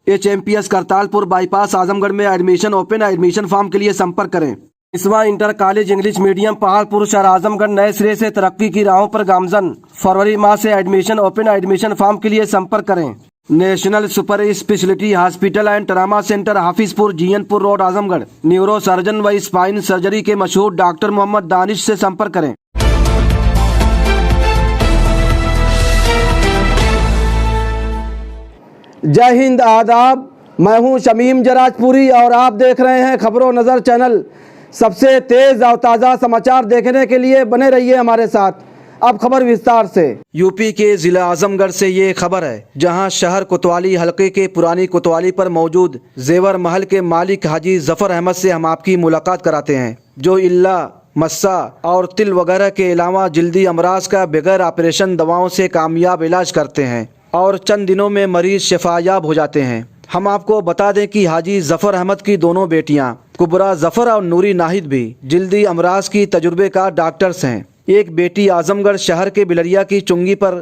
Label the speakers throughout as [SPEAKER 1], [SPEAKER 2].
[SPEAKER 1] HMPS Kartalpur bypass Azamgarh में admission open. Admission form के लिए संपर्क करें। इसवा inter college English medium Paharpur शहर आजमगढ़ नए सिरे से तरक्की की राहों पर गामजन। फरवरी माह से एडमिशन ओपन। एडमिशन फॉर्म के लिए संपर्क करें। National super speciality hospital and trauma centre Hafizpur Jiyanpur road Azamgarh. Neuro surgeon व स्पाइन सर्जरी के मशहूर डॉक्टर मोहम्मद दानिश से संपर्क करें। जय हिंद, आदाब। मैं हूं शमीम जराजपुरी और आप देख रहे हैं खबरों नज़र चैनल। सबसे तेज़ और ताज़ा समाचार देखने के लिए बने रहिए हमारे साथ। अब खबर विस्तार से। यूपी के जिला आजमगढ़ से ये खबर है, जहां शहर कोतवाली हलके के पुरानी कोतवाली पर मौजूद जेवर महल के मालिक हाजी जफर अहमद से हम आपकी मुलाकात कराते हैं, जो इल्ला, मस्सा और तिल वगैरह के अलावा जल्दी अमराज का बगैर ऑपरेशन दवाओं से कामयाब इलाज करते हैं और चंद दिनों में मरीज शिफायाब हो जाते हैं। हम आपको बता दें कि हाजी जफर अहमद की दोनों बेटियां कुबरा जफर और नूरी नाहिद भी जल्दी अमराज की तजुर्बेकार डॉक्टर्स हैं। एक बेटी आजमगढ़ शहर के बिलरिया की चुंगी पर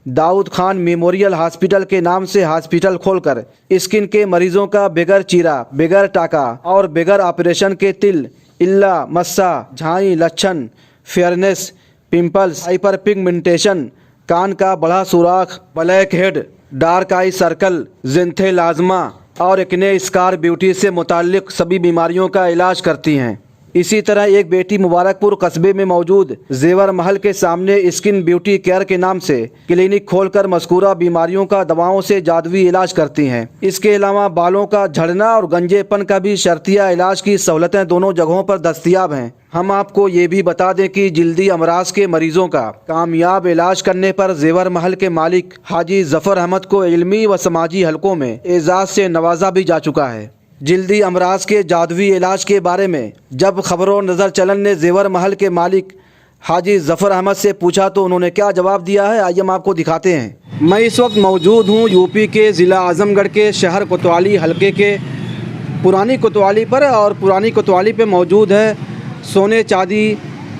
[SPEAKER 1] दाऊद खान मेमोरियल हॉस्पिटल के नाम से हॉस्पिटल खोलकर स्किन के मरीजों का बगैर चीरा, बगैर टाका और बगैर ऑपरेशन के तिल, इल्ला, मस्सा, झाई, लक्षण, फेयरनेस, पिंपल्स, हाइपर पिगमेंटेशन, कान का बड़ा सुराख, ब्लैक हेड, डार्क आई सर्कल, जिंथेलाज्मा और एक्ने स्कार ब्यूटी से मुताल्लिक सभी बीमारियों का इलाज करती हैं। इसी तरह एक बेटी मुबारकपुर कस्बे में मौजूद जेवर महल के सामने स्किन ब्यूटी केयर के नाम से क्लिनिक खोलकर मज़कूरा बीमारियों का दवाओं से जादुई इलाज करती हैं। इसके अलावा बालों का झड़ना और गंजेपन का भी शर्तिया इलाज की सहूलतें दोनों जगहों पर दस्तयाब हैं। हम आपको ये भी बता दें कि जल्दी अमराज के मरीजों का कामयाब इलाज करने पर जेवर महल के मालिक हाजी जफर अहमद को इल्मी व समाजी हलकों में एजाज से नवाजा भी जा चुका है। जल्दी अमराज के जादुई इलाज के बारे में जब खबरों नज़र चलन ने जेवर महल के मालिक हाजी जफर अहमद से पूछा तो उन्होंने क्या जवाब दिया है, आइए हम आपको दिखाते हैं। मैं इस वक्त मौजूद हूँ यूपी के ज़िला आजमगढ़ के शहर कोतवाली हलके के पुरानी कोतवाली पर, और पुरानी कोतवाली पे मौजूद है सोने चांदी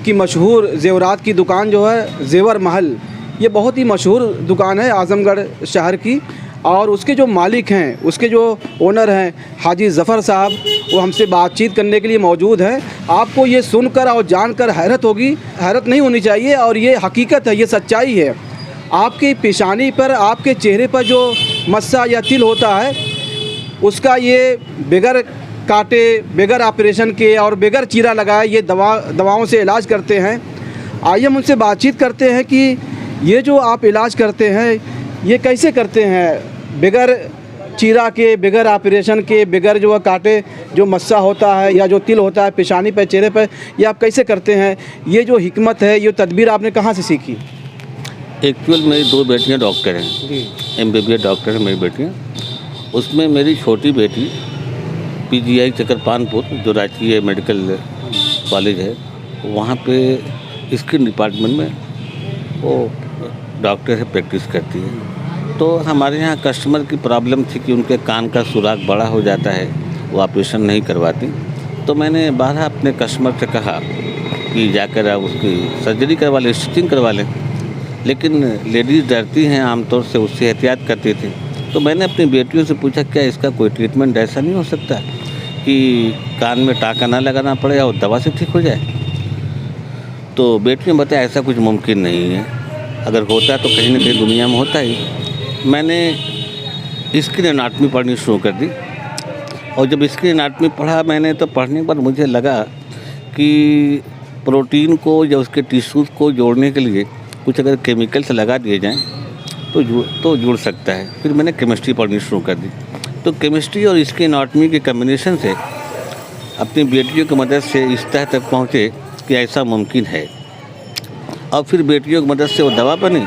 [SPEAKER 1] की मशहूर जेवरात की दुकान जो है जेवर महल। ये बहुत ही मशहूर दुकान है आजमगढ़ शहर की, और उसके जो मालिक हैं, उसके जो ओनर हैं हाजी जफ़र साहब, वो हमसे बातचीत करने के लिए मौजूद हैं। आपको ये सुनकर और जानकर हैरत होगी, हैरत नहीं होनी चाहिए, और ये हकीकत है, ये सच्चाई है। आपकी पेशानी पर, आपके चेहरे पर जो मस्सा या तिल होता है, उसका ये बगैर काटे, बगैर ऑपरेशन के और बगैर चीरा लगाए ये दवाओं से इलाज करते हैं। आइए हम उनसे बातचीत करते हैं कि ये जो आप इलाज करते हैं ये कैसे करते हैं, बगैर चीरा के, बगैर ऑपरेशन के, बगैर जो काटे जो मस्सा होता है या जो तिल होता है पेशानी पे, चेहरे पे, ये आप कैसे करते हैं? ये जो हिकमत है, ये तदबीर आपने कहाँ से सीखी?
[SPEAKER 2] एक्चुअल मेरी दो बेटियां डॉक्टर हैं, MBBS डॉक्टर हैं मेरी बेटियां। उसमें मेरी छोटी बेटी PGI चकरपानपुर, जो राजकीय मेडिकल कॉलेज है, वहाँ पे स्किन डिपार्टमेंट में वो डॉक्टर से प्रैक्टिस करती है। तो हमारे यहाँ कस्टमर की प्रॉब्लम थी कि उनके कान का सुराख बड़ा हो जाता है, वो ऑपरेशन नहीं करवाती। तो मैंने बारह अपने कस्टमर से कहा कि जाकर आप उसकी सर्जरी करवा लें, स्टिचिंग करवा लें, लेकिन लेडीज़ डरती हैं आमतौर से, उससे एहतियात करती थी। तो मैंने अपनी बेटियों से पूछा क्या इसका कोई ट्रीटमेंट ऐसा नहीं हो सकता कि कान में टाँका ना लगाना पड़े और दवा से ठीक हो जाए? तो बेटियों ने बताया ऐसा कुछ मुमकिन नहीं है, अगर होता तो कहीं ना कहीं दुनिया में होता ही। मैंने स्किन एनाटमी पढ़नी शुरू कर दी, और जब स्किन एनाटमी पढ़ा मैंने, तो पढ़ने के बाद मुझे लगा कि प्रोटीन को या उसके टिश्यूज़ को जोड़ने के लिए कुछ अगर केमिकल से लगा दिए जाएं तो जुड़ सकता है। फिर मैंने केमिस्ट्री पढ़नी शुरू कर दी। तो केमिस्ट्री और स्किन एनाटमी के कम्बिनेशन से अपनी बेटियों की मदद से इस तह तक पहुँचे कि ऐसा मुमकिन है। और फिर बेटियों की मदद से वो दवा बनी,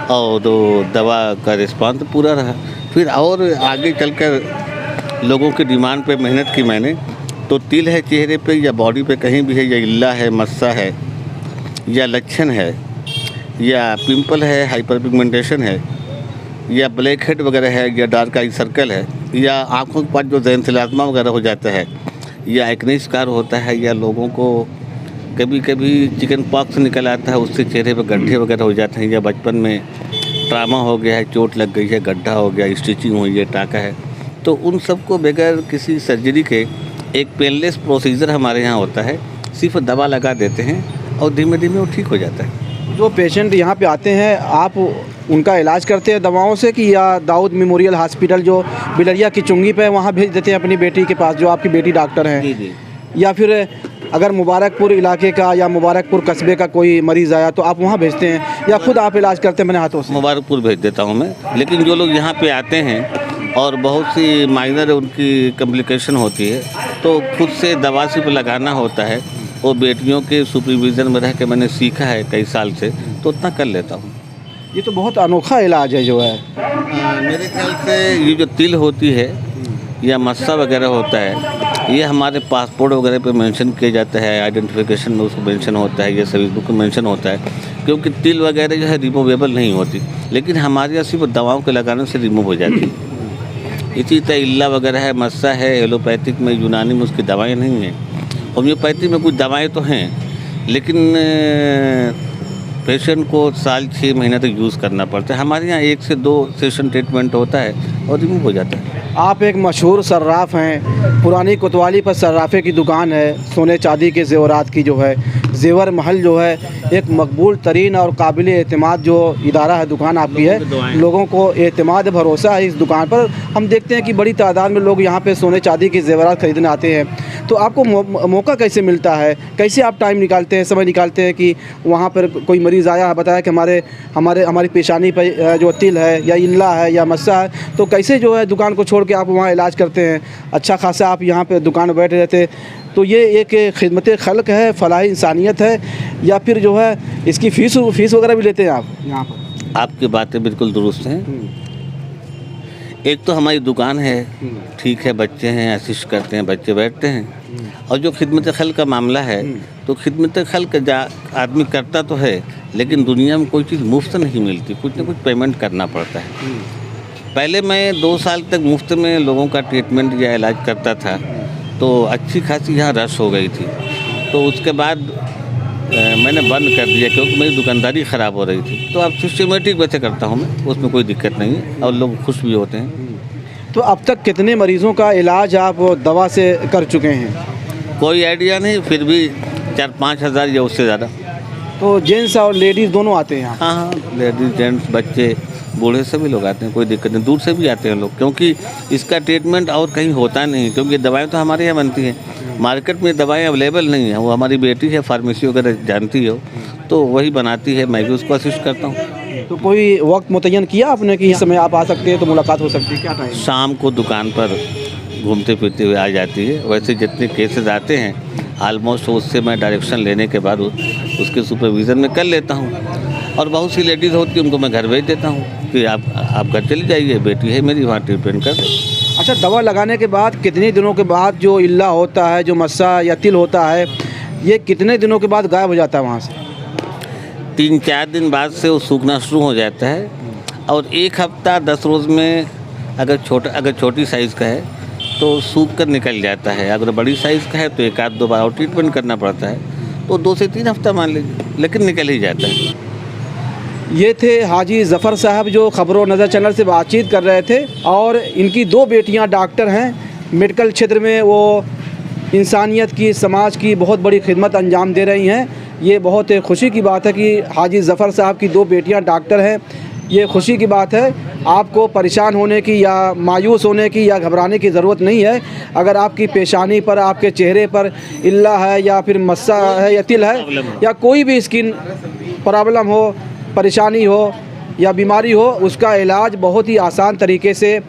[SPEAKER 2] और तो दवा का रिस्पांस पूरा रहा। फिर और आगे चलकर लोगों की डिमांड पे मेहनत की मैंने। तो तिल है चेहरे पे या बॉडी पे कहीं भी है, या इल्ला है, मस्सा है, या लक्षण है, या पिंपल है, हाइपर पिगमेंटेशन है, या ब्लैक हेड वगैरह है, या डार्क आई सर्कल है, या आँखों के पास जो जिंथेलाज्मा वगैरह हो जाता है, या एक्ने स्कार होता है, या लोगों को कभी कभी चिकन पॉक्स निकल आता है, उससे चेहरे पर गड्ढे वगैरह हो जाते हैं, या बचपन में ट्रामा हो गया है, चोट लग गई है, गड्ढा हो गया, स्टिचिंग हुई है, टाँका है, तो उन सबको बगैर किसी सर्जरी के एक पेनलेस प्रोसीजर हमारे यहाँ होता है, सिर्फ दवा लगा देते हैं और धीमे धीमे वो ठीक हो जाता है।
[SPEAKER 1] जो पेशेंट यहाँ पे आते हैं आप उनका इलाज करते हैं दवाओं से कि या दाऊद मेमोरियल हॉस्पिटल जो बिलरिया की चुंगी पे है वहाँ भेज देते हैं अपनी बेटी के पास, जो आपकी बेटी डॉक्टर हैं?
[SPEAKER 2] जी जी।
[SPEAKER 1] या फिर अगर मुबारकपुर इलाके का या मुबारकपुर कस्बे का कोई मरीज़ आया तो आप वहाँ भेजते हैं या खुद आप इलाज करते हैं अपने हाथों से?
[SPEAKER 2] मुबारकपुर भेज देता हूँ मैं, लेकिन जो लोग यहाँ पे आते हैं और बहुत सी माइनर उनकी कम्प्लिकेशन होती है तो खुद से दवा सिर्फ लगाना होता है। वो बेटियों के सुपरविज़न में रह के मैंने सीखा है कई साल से, तो उतना कर लेता हूँ।
[SPEAKER 1] ये तो बहुत अनोखा इलाज है जो है।
[SPEAKER 2] मेरे ख्याल से ये जो तिल होती है या मस्सा वगैरह होता है, ये हमारे पासपोर्ट वगैरह पे मेंशन किया जाता है, आइडेंटिफिकेशन में उसको मेंशन होता है, ये सभी बुक में मेंशन होता है, क्योंकि तिल वगैरह जो है रिमूवेबल नहीं होती, लेकिन हमारे यहाँ सिर्फ दवाओं के लगाने से रिमूव हो जाती है। इसी तरह इल्ला वगैरह है, मस्सा है, एलोपैथिक में, यूनानी में उसकी दवाएँ नहीं हैं। होम्योपैथी में कुछ दवाएँ तो हैं, लेकिन पेशेंट को साल 6 महीने तक यूज़ करना पड़ता है। हमारे यहाँ 1 से 2 सेशन ट्रीटमेंट होता है और रिमूव हो जाता है।
[SPEAKER 1] आप एक मशहूर सर्राफ हैं, पुरानी कोतवाली पर सर्राफे की दुकान है, सोने चांदी के ज़ेवरात की जो है, ज़ेवर महल जो है एक मकबूल तरीन और काबिल एतमाद जो इदारा है, दुकान आपकी है। लोगों को एतमाद भरोसा है इस दुकान पर। हम देखते हैं कि बड़ी तादाद में लोग यहाँ पे सोने चांदी के ज़ेवरात ख़रीदने आते हैं, तो आपको मौका कैसे मिलता है, कैसे आप टाइम निकालते हैं, समय निकालते हैं कि वहाँ पर कोई मरीज़ आया, बताया कि हमारी पेशानी पर जो तिल है या इल्ला है या मस्सा है, तो कैसे जो है दुकान को छोड़ के आप वहाँ इलाज करते हैं? अच्छा खासा आप यहाँ पे दुकान बैठे रहते, तो ये एक खिदमत खल्क है, फलाही इंसानियत है, या फिर जो है इसकी फ़ीस वगैरह भी लेते हैं आप यहाँ पर?
[SPEAKER 2] आपकी बातें बिल्कुल दुरुस्त हैं। एक तो हमारी दुकान है, ठीक है, बच्चे हैं, असिस्ट करते हैं, बच्चे बैठते हैं। और जो खिदमत खल्क का मामला है, तो खिदमत खल्क आदमी करता तो है, लेकिन दुनिया में कोई चीज़ मुफ्त नहीं मिलती, कुछ ना कुछ पेमेंट करना पड़ता है। पहले मैं 2 साल तक मुफ्त में लोगों का ट्रीटमेंट या इलाज करता था, तो अच्छी खासी यहाँ रश हो गई थी। तो उसके बाद मैंने बंद कर दिया, क्योंकि मेरी दुकानदारी ख़राब हो रही थी। तो अब सिस्टमेटिक वैसे करता हूँ मैं, उसमें कोई दिक्कत नहीं है और लोग खुश भी होते हैं।
[SPEAKER 1] तो अब तक कितने मरीज़ों का इलाज आप दवा से कर चुके हैं?
[SPEAKER 2] कोई आइडिया नहीं, फिर भी 4-5 हज़ार या उससे ज़्यादा।
[SPEAKER 1] तो जेंट्स और लेडीज़ दोनों आते हैं यहाँ?
[SPEAKER 2] हाँ, लेडीज़, जेंट्स, बच्चे, बूढ़े सभी लोग आते हैं, कोई दिक्कत नहीं। दूर से भी आते हैं लोग, क्योंकि इसका ट्रीटमेंट और कहीं होता नहीं, क्योंकि ये दवाएँ तो हमारे यहाँ बनती हैं, मार्केट में दवाएँ अवेलेबल नहीं है। वो हमारी बेटी है, फार्मेसी वगैरह जानती हो, तो वही बनाती है, मैं भी उसको असिस्ट करता हूँ।
[SPEAKER 1] तो कोई वक्त मुतय्यन किया आपने कि इस समय आप आ सकते हैं तो मुलाकात हो सकती है, क्या टाइम?
[SPEAKER 2] शाम को दुकान पर घूमते फिरते हुए आ जाती है। वैसे जितने केसेस आते हैं आलमोस्ट उससे मैं डायरेक्शन लेने के बाद उसके सुपरविज़न में कर लेता हूँ। और बहुत सी लेडीज़ होती हैं, उनको मैं घर भेज देता हूँ कि आप घर चली जाइए, बेटी है मेरी, वहाँ ट्रीटमेंट कर दें।
[SPEAKER 1] अच्छा, दवा लगाने के बाद कितने दिनों के बाद जो इल्ला होता है, जो मस्सा या तिल होता है, ये कितने दिनों के बाद गायब हो जाता है वहाँ से?
[SPEAKER 2] 3-4 दिन बाद से वो सूखना शुरू हो जाता है, और 1 हफ्ता 10 रोज़ में अगर छोटी साइज़ का है तो सूख कर निकल जाता है। अगर बड़ी साइज़ का है तो 1-2 बार और ट्रीटमेंट करना पड़ता है, तो 2 से 3 हफ्ता मान लीजिए, लेकिन निकल ही जाता है।
[SPEAKER 1] ये थे हाजी ज़फ़र साहब जो ख़बरों नज़र चैनल से बातचीत कर रहे थे, और इनकी 2 बेटियां डॉक्टर हैं। मेडिकल क्षेत्र में वो इंसानियत की, समाज की बहुत बड़ी खिदमत अंजाम दे रही हैं। ये बहुत खुशी की बात है कि हाजी ज़फ़र साहब की 2 बेटियां डॉक्टर हैं। ये खुशी की बात है। आपको परेशान होने की या मायूस होने की या घबराने की ज़रूरत नहीं है। अगर आपकी पेशानी पर, आपके चेहरे पर इल्ला है या फिर मस्सा है या तिल है या कोई भी स्किन प्रॉब्लम हो, परेशानी हो या बीमारी हो, उसका इलाज बहुत ही आसान तरीके से,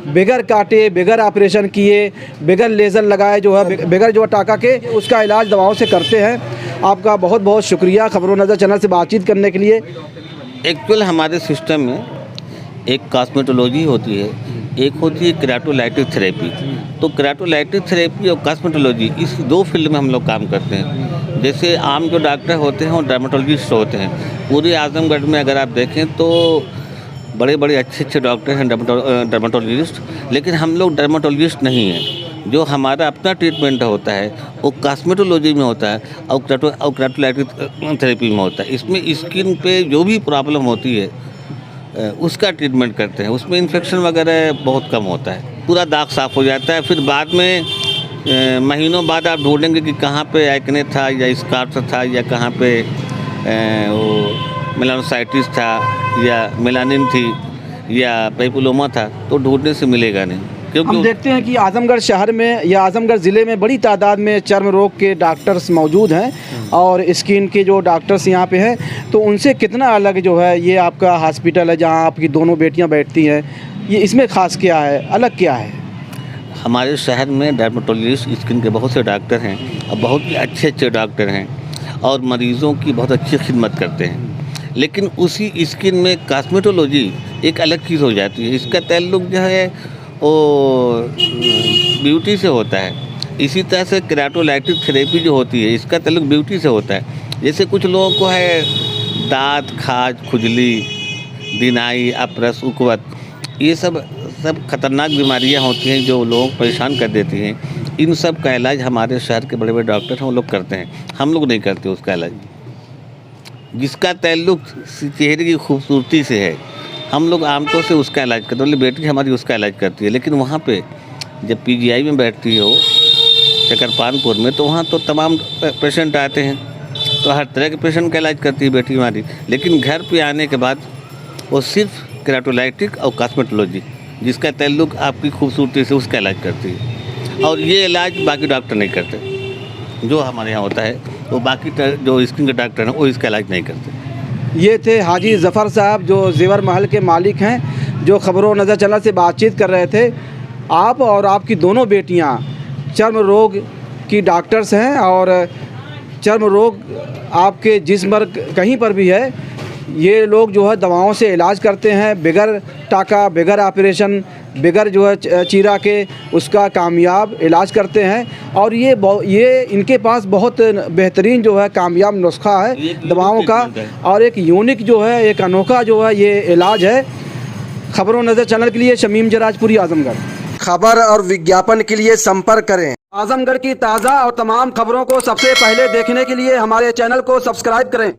[SPEAKER 1] बगैर काटे, बगैर ऑपरेशन किए, बगैर लेज़र लगाए, जो है बगैर जो टाका के, उसका इलाज दवाओं से करते हैं। आपका बहुत बहुत शुक्रिया ख़बरों नज़र चैनल से बातचीत करने के लिए।
[SPEAKER 2] एक्चुअल हमारे सिस्टम में एक कॉस्मेटोलॉजी होती है, एक होती है केराटोलाइटिक थेरेपी। तो केराटोलाइटिक थेरेपी और कॉस्मेटोलॉजी, इस 2 फील्ड में हम लोग काम करते हैं। जैसे आम जो डॉक्टर होते हैं वो डर्मेटोलॉजिस्ट होते हैं। पूरे आजमगढ़ में अगर आप देखें तो बड़े बड़े अच्छे डॉक्टर हैं डर्मेटोलॉजिस्ट, लेकिन हम लोग डर्मेटोलॉजिस्ट नहीं हैं। जो हमारा अपना ट्रीटमेंट होता है वो कॉस्मेटोलॉजी में होता है और केराटोलाइटिक थेरेपी में होता है। इसमें स्किन पे जो भी प्रॉब्लम होती है उसका ट्रीटमेंट करते हैं, उसमें इन्फेक्शन वगैरह बहुत कम होता है। पूरा दाग साफ हो जाता है। फिर बाद में महीनों बाद आप ढूंढेंगे कि कहाँ पे एक्ने था या स्कार्फ था या कहाँ पे वो मेलानोसाइटिस था या मेलानिन थी या पेपुलोमा था, तो ढूंढने से मिलेगा नहीं।
[SPEAKER 1] हम
[SPEAKER 2] क्योंकि
[SPEAKER 1] देखते हैं कि आजमगढ़ शहर में या आजमगढ़ ज़िले में बड़ी तादाद में चर्म रोग के डॉक्टर्स मौजूद हैं और स्किन के जो डॉक्टर्स यहाँ पे हैं, तो उनसे कितना अलग जो है ये आपका हॉस्पिटल है जहाँ आपकी दोनों बेटियाँ बैठती हैं, ये इसमें ख़ास क्या है, अलग क्या है?
[SPEAKER 2] हमारे शहर में डर्मेटोलॉजिस्ट स्किन के बहुत से डॉक्टर हैं और बहुत ही अच्छे अच्छे डॉक्टर हैं और मरीज़ों की बहुत अच्छी खिदमत करते हैं। लेकिन उसी स्किन में कॉस्मेटोलॉजी एक अलग चीज़ हो जाती है। इसका ताल्लुक जो है वो ब्यूटी से होता है। इसी तरह से केराटोलाइटिक थेरेपी जो होती है इसका ताल्लुक ब्यूटी से होता है। जैसे कुछ लोगों को है दांत, खाज, खुजली, दिनाई, अपरस, उकवत, ये सब खतरनाक बीमारियां होती हैं जो लोगों को परेशान कर देती हैं। इन सब का इलाज हमारे शहर के बड़े बड़े डॉक्टर हैं वो लोग करते हैं, हम लोग नहीं करते उसका इलाज। जिसका ताल्लुक चेहरे की खूबसूरती से है, हम लोग आमतौर से उसका इलाज करते हैं। बेटी हमारी उसका इलाज करती है, लेकिन वहाँ पे जब PGI में बैठती हो चकरपानपुर में, तो वहाँ तो तमाम पेशेंट आते हैं, तो हर तरह के पेशेंट का इलाज करती है बेटी हमारी। लेकिन घर पे आने के बाद वो सिर्फ केराटोलाइटिक और कॉस्मेटोलॉजी जिसका ताल्लुक आपकी खूबसूरती से, उसका इलाज करती है। और ये इलाज बाकी डॉक्टर नहीं करते। जो हमारे यहाँ होता है वो बाकी जो स्किन के डॉक्टर हैं वो इसका इलाज नहीं करते।
[SPEAKER 1] ये थे हाजी ज़फ़र साहब जो ज़ेवर महल के मालिक हैं, जो खबरों नज़र चैनल से बातचीत कर रहे थे। आप और आपकी दोनों बेटियां चर्म रोग की डॉक्टर्स हैं और चर्म रोग आपके जिस्म पर कहीं पर भी है, ये लोग जो है दवाओं से इलाज करते हैं, बगैर टाका, बगैर ऑपरेशन, बगैर जो है चीरा के उसका कामयाब इलाज करते हैं। और ये इनके पास बहुत बेहतरीन जो है कामयाब नुस्खा है दवाओं का, और एक यूनिक जो है, एक अनोखा जो है ये इलाज है। खबरों नज़र चैनल के लिए शमीम जराजपुरी, आजमगढ़। खबर और विज्ञापन के लिए संपर्क करें। आजमगढ़ की ताज़ा और तमाम खबरों को सबसे पहले देखने के लिए हमारे चैनल को सब्सक्राइब करें।